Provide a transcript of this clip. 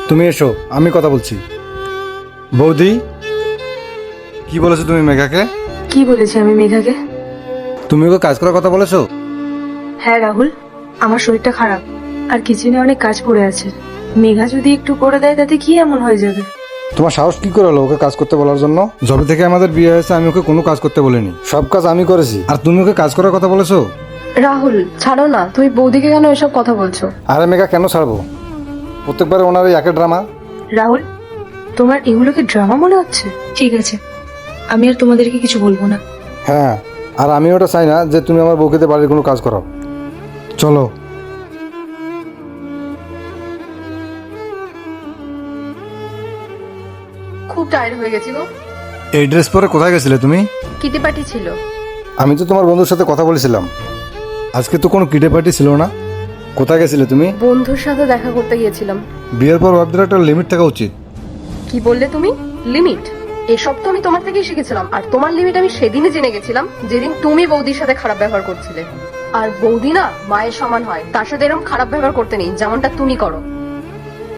তুমি এসো, আমি কথা বলছি। বৌদি, কি বলেছো তুমি মেঘাকে? কি বলেছি আমি মেঘাকে? তুমি ওকে কাজ করার কথা বলেছো? হ্যাঁ রাহুল, আমার শরীরটা খারাপ আর কিচেনে অনেক কাজ পড়ে আছে। মেঘা যদি একটু করে দেয় তাতে কি এমন হয়ে যাবে? তোমার সাহস কি করে হলো ওকে কাজ করতে বলার জন্য? যবে থেকে আমাদের বিয়ে হয়েছে আমি ওকে কোনো কাজ করতে বলিনি, সব কাজ আমি করেছি, আর তুমি ওকে কাজ করার কথা বলেছো? রাহুল ছাড়ো না, তুমি বৌদিকে কেন এসব কথা বলছো? আরে মেঘা, কেন ছাড়বো? প্রত্যেকবারে ওনার এই একই ড্রামা। রাহুল, তোমার এগুলোকে ড্রামা মনে হচ্ছে? ঠিক আছে, আমি আর তোমাদেরকে কিছু বলবো না। হ্যাঁ, আর আমি ওটা চাই না যে তুমি আমার বউকে দিয়ে বাড়ির কোনো কাজ করাও। চলো। খুব টায়ার্ড হয়ে গেছি গো। এই ড্রেস পরে কোথায় গেছিলে তুমি? কিটি পার্টি ছিল। আমি তো তোমার বন্ধুর সাথে কথা বলেছিলাম, আজকে তো কোনো কিডে পার্টি ছিল না। কোথায় গেছিলে তুমি? বন্ধুর সাথে দেখা করতে গিয়েছিলাম। বিয়ের পর ভাবতে একটা লিমিট থাকা উচিত। কি বললে তুমি? লিমিট? এসব তো আমি তোমার থেকেই শিখেছিলাম, আর তোমার লিমিট আমি সেদিনই জেনে গেছিলাম যেদিন তুমি বৌদির সাথে খারাপ ব্যবহার করছিলে। আর বৌদি না মায়ের সমান হয়, তার সাথে এরকম খারাপ ব্যবহার করতে নেই যেমনটা তুমি করো।